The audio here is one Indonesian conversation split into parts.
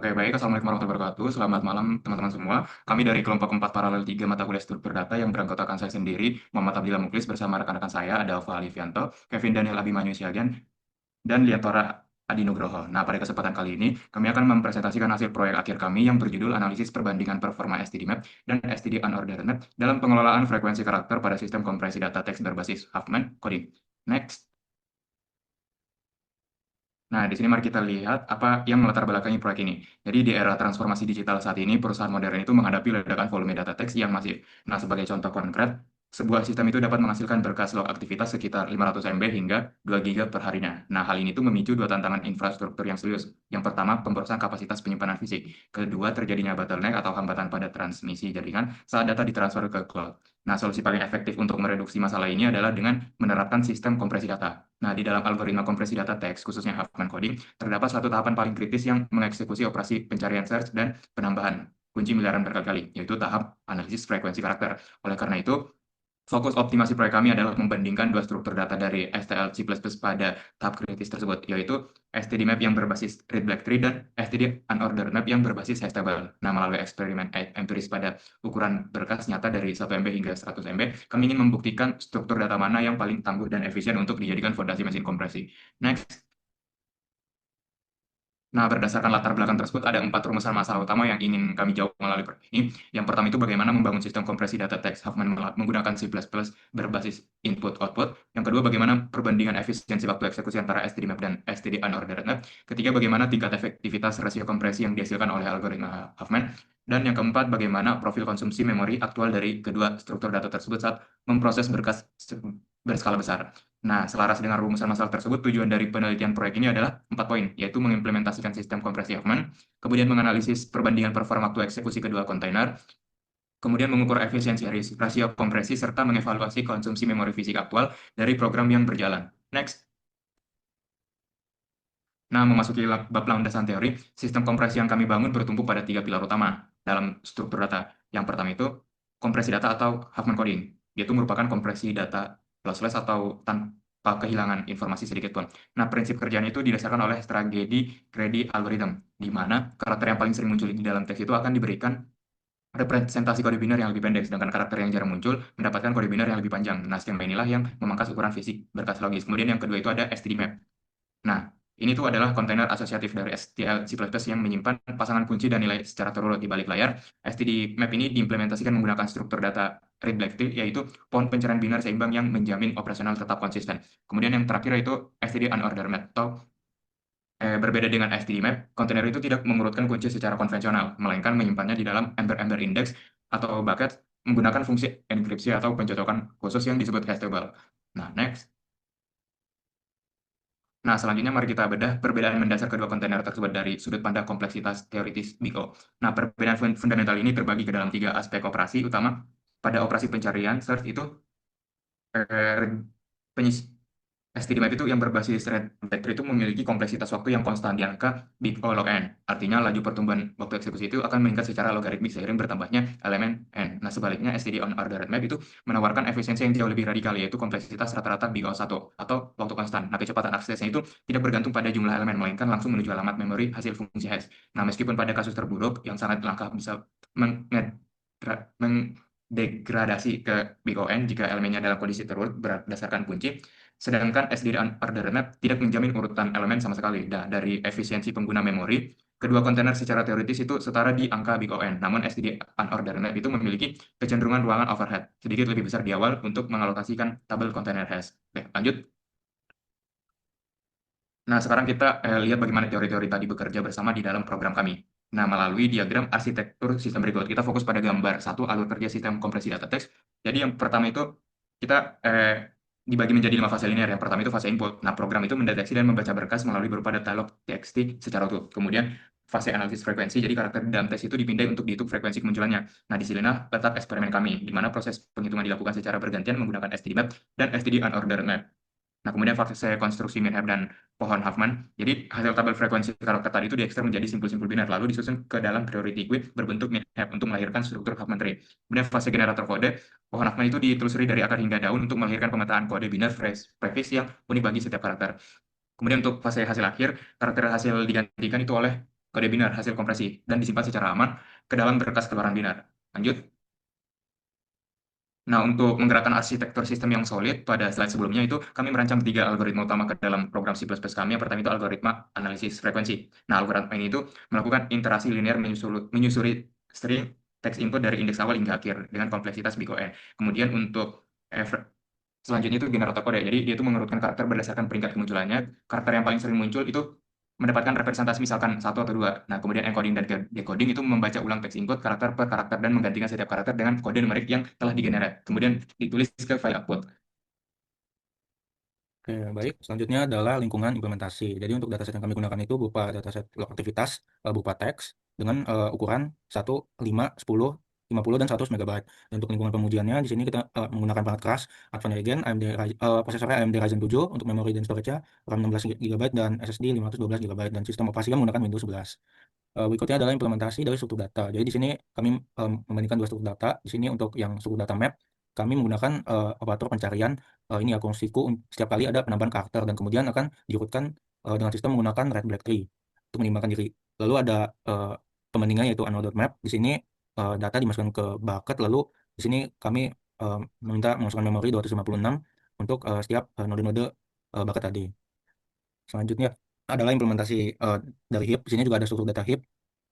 Oke, baik. Assalamualaikum warahmatullahi wabarakatuh. Selamat malam, teman-teman semua. Kami dari kelompok 4 paralel 3 mata kuliah struktur data yang beranggotakan saya sendiri, Muhammad Abdillah Muklis, bersama rekan-rekan saya, ada Alfa Alifianto, Kevin Daniel Abimanyu Siagian, dan Liatora Adi Nugroho. Nah, pada kesempatan kali ini, kami akan mempresentasikan hasil proyek akhir kami yang berjudul Analisis Perbandingan Performa STD Map dan STD Unordered Map dalam pengelolaan frekuensi karakter pada sistem kompresi data teks berbasis Huffman Coding. Next. Nah, di sini mari kita lihat apa yang melatar belakangi proyek ini. Jadi di era transformasi digital saat ini, perusahaan modern itu menghadapi ledakan volume data teks yang masif. Nah, sebagai contoh konkret, sebuah sistem itu dapat menghasilkan berkas log aktivitas sekitar 500 MB hingga 2 GB per harinya. Nah, hal ini tuh memicu dua tantangan infrastruktur yang serius. Yang pertama, pemborosan kapasitas penyimpanan fisik. Kedua, terjadinya bottleneck atau hambatan pada transmisi jaringan saat data ditransfer ke cloud. Nah, solusi paling efektif untuk mereduksi masalah ini adalah dengan menerapkan sistem kompresi data. Nah, di dalam algoritma kompresi data teks, khususnya Huffman Coding, terdapat satu tahapan paling kritis yang mengeksekusi operasi pencarian search dan penambahan kunci miliaran berkali-kali, yaitu tahap analisis frekuensi karakter. Oleh karena itu, fokus optimasi proyek kami adalah membandingkan dua struktur data dari STL C++ pada tahap kritis tersebut, yaitu STD map yang berbasis read black tree dan STD unordered map yang berbasis hash table. Nah, melalui eksperimen empiris pada ukuran berkas nyata dari 1 MB hingga 100 MB, kami ingin membuktikan struktur data mana yang paling tangguh dan efisien untuk dijadikan fondasi mesin kompresi. Next. Nah, berdasarkan latar belakang tersebut, ada 4 rumusan masalah utama yang ingin kami jawab melalui proyek ini. Yang pertama itu bagaimana membangun sistem kompresi data teks Huffman menggunakan C++ berbasis input-output. Yang kedua, bagaimana perbandingan efisiensi waktu eksekusi antara STD map dan STD unordered map. Ketiga, bagaimana tingkat efektivitas rasio kompresi yang dihasilkan oleh algoritma Huffman. Dan yang keempat, bagaimana profil konsumsi memori aktual dari kedua struktur data tersebut saat memproses berkas berskala besar. Nah, selaras dengan rumusan masalah tersebut, tujuan dari penelitian proyek ini adalah 4 poin, yaitu mengimplementasikan sistem kompresi Huffman, kemudian menganalisis perbandingan performa waktu eksekusi kedua kontainer, kemudian mengukur efisiensi rasio kompresi, serta mengevaluasi konsumsi memori fisik aktual dari program yang berjalan. Next. Nah, memasuki bab landasan teori, sistem kompresi yang kami bangun bertumpu pada 3 pilar utama dalam struktur data. Yang pertama itu kompresi data atau Huffman coding, yaitu merupakan kompresi data lossless atau tanpa kehilangan informasi sedikit pun. Nah, prinsip kerjanya itu didasarkan oleh strategi greedy algorithm, di mana karakter yang paling sering muncul di dalam teks itu akan diberikan representasi kode biner yang lebih pendek, sedangkan karakter yang jarang muncul mendapatkan kode biner yang lebih panjang. Nah, skema inilah yang memangkas ukuran fisik berkas logis. Kemudian yang kedua itu ada STD map. Nah, ini tuh adalah kontainer asosiatif dari STL C++ yang menyimpan pasangan kunci dan nilai secara terurut di balik layar. STD map ini diimplementasikan menggunakan struktur data read black tree, yaitu pohon pencarian biner seimbang yang menjamin operasional tetap konsisten. Kemudian yang terakhir yaitu STD unordered map, atau berbeda dengan STD map, kontainer itu tidak mengurutkan kunci secara konvensional, melainkan menyimpannya di dalam ember-ember index atau bucket menggunakan fungsi enkripsi atau pencocokan khusus yang disebut hash table. Nah, next. Nah, selanjutnya mari kita bedah perbedaan mendasar kedua kontainer tersebut dari sudut pandang kompleksitas teoritis Big O. Nah, perbedaan fundamental ini terbagi ke dalam 3 aspek operasi utama. Pada operasi pencarian, search itu eh, penyis- STD map itu yang berbasis red vector itu memiliki kompleksitas waktu yang konstan di angka big O log n. Artinya laju pertumbuhan waktu eksekusi itu akan meningkat secara logaritmik seiring bertambahnya elemen n. Nah, sebaliknya STD unordered map itu menawarkan efisiensi yang jauh lebih radikal, yaitu kompleksitas rata-rata big O1 atau waktu konstan. Nah, kecepatan aksesnya itu tidak bergantung pada jumlah elemen, melainkan langsung menuju alamat memori hasil fungsi hash. Nah, meskipun pada kasus terburuk yang sangat langka bisa mengdegradasi ke big ON jika elemennya dalam kondisi terurut berdasarkan kunci, sedangkan SDD unordered map tidak menjamin urutan elemen sama sekali. Nah, dari efisiensi pengguna memori, kedua kontainer secara teoritis itu setara di angka big ON. Namun SDD unordered map itu memiliki kecenderungan ruangan overhead sedikit lebih besar di awal untuk mengalokasikan tabel kontainer hash. Oke, lanjut. Nah, sekarang kita lihat bagaimana teori-teori tadi bekerja bersama di dalam program kami. Nah, melalui diagram arsitektur sistem berikut, kita fokus pada gambar satu alur kerja sistem kompresi data teks. Jadi yang pertama itu kita dibagi menjadi 5 fase linear. Yang pertama itu fase input. Nah, program itu mendeteksi dan membaca berkas melalui berupa data log txt secara utuh. Kemudian fase analisis frekuensi, jadi karakter dalam teks itu dipindai untuk dihitung frekuensi kemunculannya. Nah, di sinilah letak eksperimen kami, di mana proses penghitungan dilakukan secara bergantian menggunakan STD map dan STD unordered map. Nah, kemudian fase konstruksi MinHab dan pohon Huffman. Jadi, hasil tabel frekuensi karakter tadi itu diekstrak menjadi simpul-simpul biner, lalu disusun ke dalam priority queue berbentuk MinHab untuk melahirkan struktur Huffman tree. Kemudian fase generator kode, pohon Huffman itu ditelusuri dari akar hingga daun untuk melahirkan pemetaan kode biner prefix yang unik bagi setiap karakter. Kemudian untuk fase hasil akhir, karakter hasil digantikan itu oleh kode biner hasil kompresi dan disimpan secara aman ke dalam berkas keluaran biner. Lanjut. Nah, untuk menggerakkan arsitektur sistem yang solid, pada slide sebelumnya itu kami merancang 3 algoritma utama ke dalam program C++ kami. Yang pertama itu algoritma analisis frekuensi. Nah, algoritma ini itu melakukan interaksi linear menyusuri string teks input dari indeks awal hingga akhir dengan kompleksitas big O. Kemudian untuk selanjutnya itu generator kode. Jadi dia itu mengurutkan karakter berdasarkan peringkat kemunculannya. Karakter yang paling sering muncul itu mendapatkan representasi misalkan satu atau dua. Nah, kemudian encoding dan decoding itu membaca ulang teks input karakter per karakter dan menggantikan setiap karakter dengan kode numerik yang telah digenerate. Kemudian ditulis ke file output. Oke, baik. Selanjutnya adalah lingkungan implementasi. Jadi untuk dataset yang kami gunakan itu berupa dataset log aktivitas, berupa teks dengan ukuran 1, 5, 10, 50, dan 100 MB. Dan untuk lingkungan pengujiannya, di sini kita menggunakan perangkat keras Advance Regen, prosesornya AMD Ryzen 7 untuk memori dan storage-nya RAM 16 GB dan SSD 512 GB dan sistem operasinya menggunakan Windows 11. Berikutnya adalah implementasi dari struktur data. Jadi di sini kami membandingkan dua struktur data. Di sini untuk yang struktur data map, kami menggunakan operator pencarian ini akun siku setiap kali ada penambahan karakter dan kemudian akan diurutkan dengan sistem menggunakan red black tree untuk menimbangkan diri. Lalu ada pembandingan yaitu unordered map. Di sini data dimasukkan ke bucket, lalu di sini kami meminta memasukkan memori 256 untuk setiap node-node bucket tadi. Selanjutnya adalah implementasi dari heap. Di sini juga ada struktur data heap.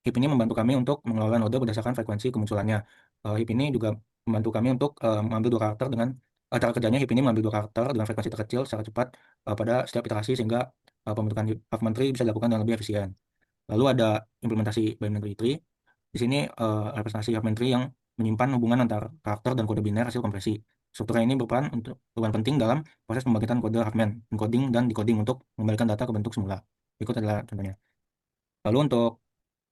Heap ini membantu kami untuk mengelola node berdasarkan frekuensi kemunculannya. Heap ini juga membantu kami untuk mengambil dua karakter dengan cara kerjanya. Heap ini mengambil dua karakter dengan frekuensi terkecil secara cepat pada setiap iterasi sehingga pembentukan Huffman tree bisa dilakukan dengan lebih efisien. Lalu ada implementasi binary tree. Di sini representasi Huffman tree yang menyimpan hubungan antara karakter dan kode biner hasil kompresi. Struktur ini berperan penting dalam proses pembangkitan kode Huffman, encoding dan decoding untuk mengembalikan data ke bentuk semula. Berikut adalah contohnya. Lalu untuk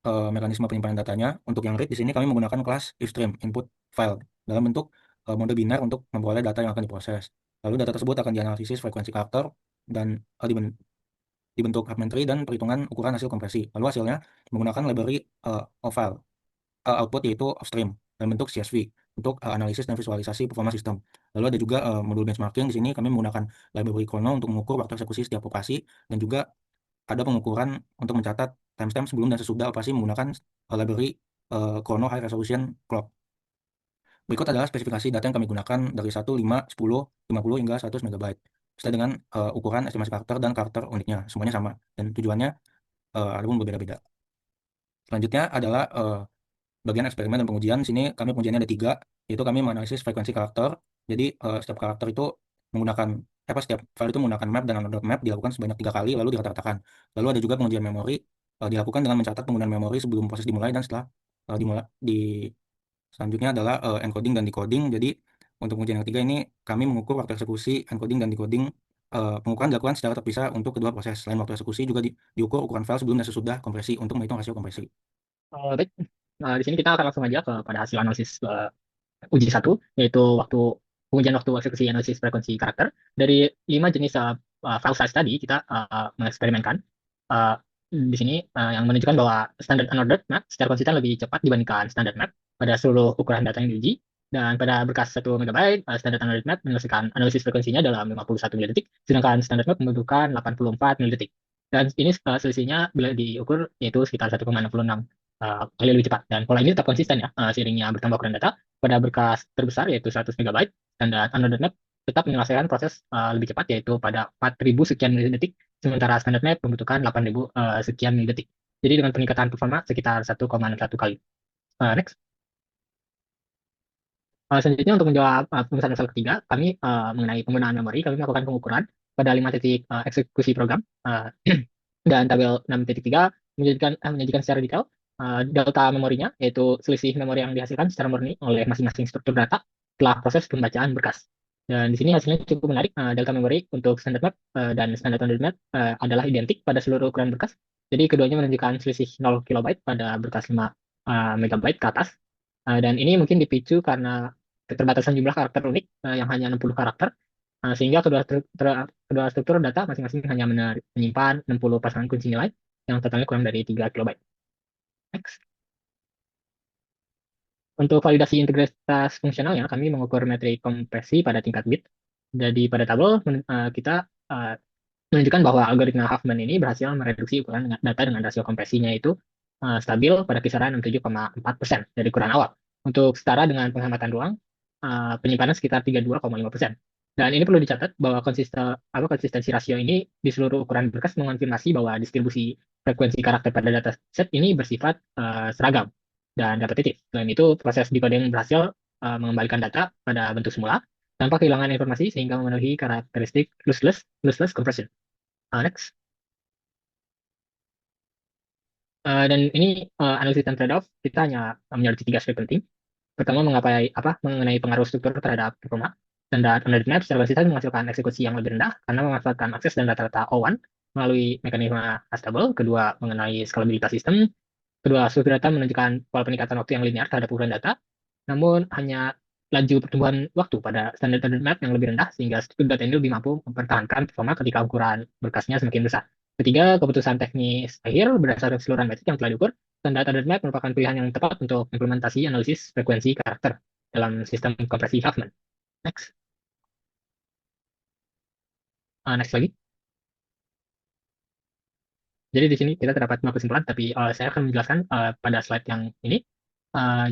mekanisme penyimpanan datanya, untuk yang read di sini kami menggunakan kelas ifstream input file dalam bentuk mode biner untuk memperoleh data yang akan diproses. Lalu data tersebut akan dianalisis frekuensi karakter dan dibentuk Huffman tree dan perhitungan ukuran hasil kompresi. Lalu hasilnya menggunakan library of file output yaitu upstream dalam bentuk CSV untuk analisis dan visualisasi performa sistem. Lalu ada juga modul benchmarking. Di sini kami menggunakan library Chrono untuk mengukur waktu eksekusi setiap operasi dan juga ada pengukuran untuk mencatat timestamp sebelum dan sesudah operasi menggunakan library Chrono High Resolution Clock. Berikut adalah spesifikasi data yang kami gunakan dari 1, 5, 10, 50 hingga 100 MB. Sesuai dengan ukuran estimasi karakter dan karakter uniknya. Semuanya sama dan tujuannya ada pun berbeda-beda. Selanjutnya adalah bagian eksperimen dan pengujian. Di sini kami pengujiannya ada 3, yaitu kami menganalisis frekuensi karakter. Jadi setiap karakter itu menggunakan setiap file itu menggunakan map dan unordered map dilakukan sebanyak 3 kali lalu dirata-ratakan. Lalu ada juga pengujian memori dilakukan dengan mencatat penggunaan memori sebelum proses dimulai dan setelah dimulai. Selanjutnya adalah encoding dan decoding. Jadi untuk pengujian yang ketiga ini kami mengukur waktu eksekusi encoding dan decoding. Pengukuran dilakukan secara terpisah untuk kedua proses. Selain waktu eksekusi juga diukur ukuran file sebelum dan sesudah kompresi untuk menghitung rasio kompresi. Baik. Nah, di sini kita akan langsung aja pada hasil analisis uji satu, yaitu pengujian waktu eksekusi analisis frekuensi karakter. Dari 5 jenis file size tadi, kita mengeksperimenkan. Uh, di sini yang menunjukkan bahwa standard unordered map secara konsisten lebih cepat dibandingkan standard map pada seluruh ukuran data yang diuji. Dan pada berkas 1 MB, standard unordered map menyelesaikan analisis frekuensinya dalam 51 milidetik, sedangkan standard map membutuhkan 84 milidetik. Dan ini selisihnya bila diukur yaitu sekitar 1,66 kali lebih cepat. Dan pola ini tetap konsisten ya, seiringnya bertambah ukuran data. Pada berkas terbesar yaitu 100 MB, standar unordered map tetap menyelesaikan proses lebih cepat yaitu pada 4000 sekian milidetik, sementara standar map membutuhkan 8000 sekian milidetik. Jadi dengan peningkatan performa sekitar 1,61 kali. Next. Selanjutnya untuk menjawab pemesanan masalah ketiga, kami mengenai penggunaan memori, kami melakukan pengukuran pada 5 titik eksekusi program. Dan tabel 6.3 menyajikan secara detail delta memorinya, yaitu selisih memori yang dihasilkan secara murni oleh masing-masing struktur data setelah proses pembacaan berkas. Dan di sini hasilnya cukup menarik. Delta memori untuk standard map dan standard unordered map adalah identik pada seluruh ukuran berkas. Jadi keduanya menunjukkan selisih 0 kilobyte pada berkas 5 megabyte ke atas. Dan ini mungkin dipicu karena keterbatasan jumlah karakter unik yang hanya 60 karakter. Sehingga kedua struktur data masing-masing hanya menyimpan 60 pasangan kunci nilai yang totalnya kurang dari 3 kilobyte. Next. Untuk validasi integritas fungsionalnya, kami mengukur metrik kompresi pada tingkat bit. Jadi pada tabel kita menunjukkan bahwa algoritma Huffman ini berhasil mereduksi ukuran data dengan rasio kompresinya itu stabil pada kisaran 67,4% dari ukuran awal. Untuk setara dengan penghematan ruang, penyimpanan sekitar 32,5%. Dan ini perlu dicatat bahwa konsistensi rasio ini di seluruh ukuran berkas mengonfirmasi bahwa distribusi frekuensi karakter pada dataset ini bersifat seragam dan repetitif. Selain itu, proses decoding berhasil mengembalikan data pada bentuk semula tanpa kehilangan informasi sehingga memenuhi karakteristik lossless compression. Next. Dan ini analisis dan trade-off kita hanya menyoroti 3 aspek penting. Pertama, mengenai pengaruh struktur terhadap performa. Standar Unit Map secara konsisten menghasilkan eksekusi yang lebih rendah karena memanfaatkan akses dan data-data O1 melalui mekanisme astable. Kedua, mengenai skalabilitas sistem. Kedua, struktur data menunjukkan pola peningkatan waktu yang linear terhadap ukuran data, namun hanya laju pertumbuhan waktu pada standar map yang lebih rendah, sehingga struktur data ini lebih mampu mempertahankan performa ketika ukuran berkasnya semakin besar. Ketiga, keputusan teknis akhir berdasarkan keseluruhan metrik yang telah diukur, standar map merupakan pilihan yang tepat untuk implementasi analisis frekuensi karakter dalam sistem kompresi Huffman. Next. Next lagi. Jadi di sini kita terdapat 2 kesimpulan, tapi saya akan menjelaskan pada slide yang ini.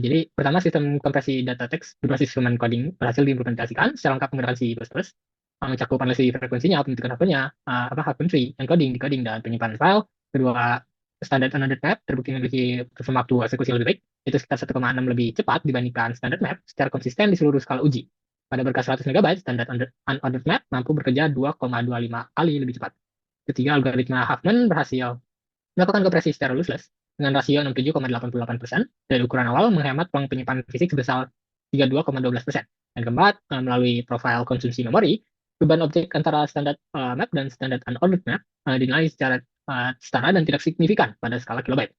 Jadi pertama, sistem kompresi data teks berbasis human coding berhasil diimplementasikan secara lengkap menggunakan C++, mencakup analisis frekuensinya, pembentukan Huffman tree, encoding, decoding, dan penyimpanan file. Kedua, standar unit map terbukti memiliki performa waktu eksekusi lebih baik, yaitu sekitar 1,6 lebih cepat dibandingkan standar map secara konsisten di seluruh skala uji. Pada berkas 100 MB, standar unordered map mampu bekerja 2,25 kali lebih cepat. Ketiga, algoritma Huffman berhasil melakukan kompresi secara lossless dengan rasio 67,88% dari ukuran awal menghemat ruang penyimpanan fisik sebesar 32,12%. Dan keempat, melalui profil konsumsi memori, beban objek antara standar map dan standar unordered map dinilai secara setara dan tidak signifikan pada skala kilobyte.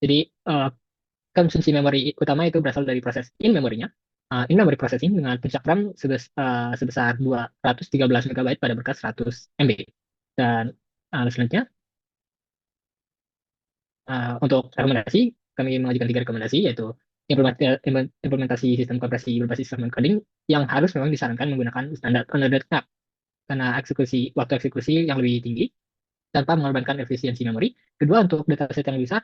Jadi, konsumsi memori utama itu berasal dari proses in-memorinya. In-memory processing dengan puncak RAM sebesar 213 MB pada berkas 100 MB. Dan selanjutnya, untuk rekomendasi, kami mengajukan 3 rekomendasi, yaitu implementasi sistem kompresi berbasis segment coding yang harus memang disarankan menggunakan standar unordered map karena waktu eksekusi yang lebih tinggi tanpa mengorbankan efisiensi memori. Kedua, untuk dataset yang lebih besar,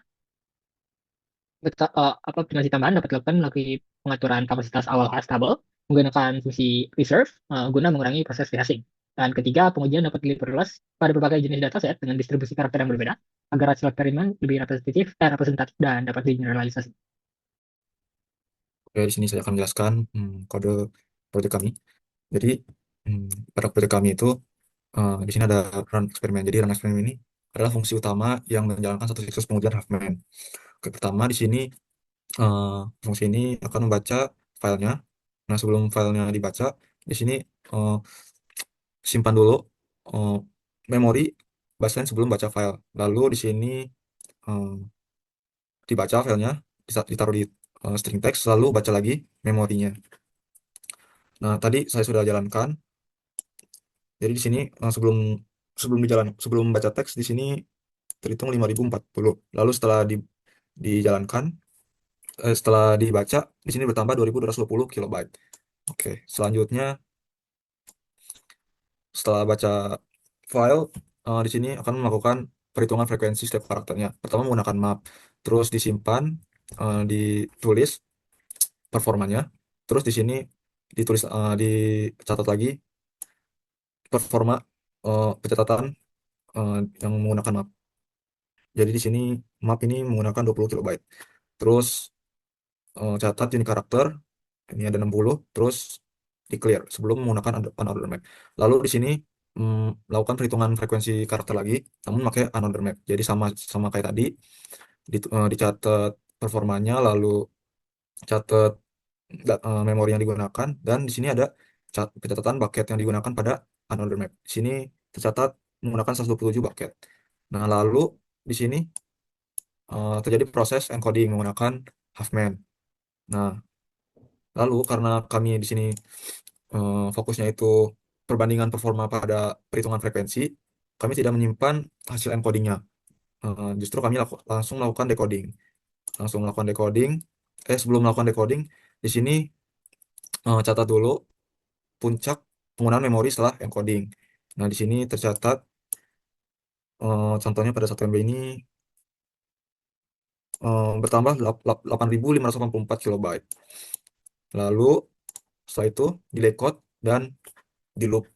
optimasi tambahan dapat dilakukan melalui pengaturan kapasitas awal stable menggunakan fungsi reserve guna mengurangi proses rehashing. Dan ketiga, pengujian dapat diperluas pada berbagai jenis dataset dengan distribusi karakter yang berbeda agar hasil eksperimen lebih representatif dan dapat digeneralisasi. Oke, di sini saya akan menjelaskan kode proyek kami. Jadi pada proyek kami itu di sini ada run eksperimen. Jadi run eksperimen ini adalah fungsi utama yang menjalankan satu siklus pengujian Huffman. Oke, pertama di sini fungsi ini akan membaca filenya. Nah, sebelum filenya dibaca, di sini eh, simpan dulu eh, memori baseline sebelum baca file. Lalu di sini eh, dibaca filenya, ditaruh di string text, lalu baca lagi memorinya. Nah, tadi saya sudah jalankan. Jadi di sini sebelum baca teks di sini terhitung 5040. Lalu dijalankan setelah dibaca di sini bertambah 2220 kilobyte. Oke, selanjutnya setelah baca file di sini akan melakukan perhitungan frekuensi setiap karakternya. Pertama menggunakan map, terus disimpan, ditulis performanya, terus di sini dicatat lagi performa pencatatan yang menggunakan map. Jadi di sini map ini menggunakan 20 kilobyte. Terus catat unit karakter ini ada 60, terus di clear sebelum menggunakan unordered map. Lalu di sini melakukan perhitungan frekuensi karakter lagi, namun pakai unordered map. Jadi sama sama kayak tadi, dicatat performanya, lalu catat memori yang digunakan, dan di sini ada pencatatan bucket yang digunakan pada unordered map. Di sini tercatat menggunakan 127 bucket. Nah, lalu di sini terjadi proses encoding menggunakan Huffman. Nah, lalu karena kami di sini fokusnya itu perbandingan performa pada perhitungan frekuensi, kami tidak menyimpan hasil encodingnya. Justru kami langsung melakukan decoding. Sebelum melakukan decoding, di sini catat dulu puncak penggunaan memori setelah encoding. Nah, di sini tercatat contohnya pada 1 MB ini bertambah 8.584 kilobyte. Lalu setelah itu delete code dan di loop.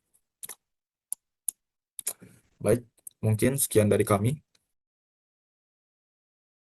Baik, mungkin sekian dari kami.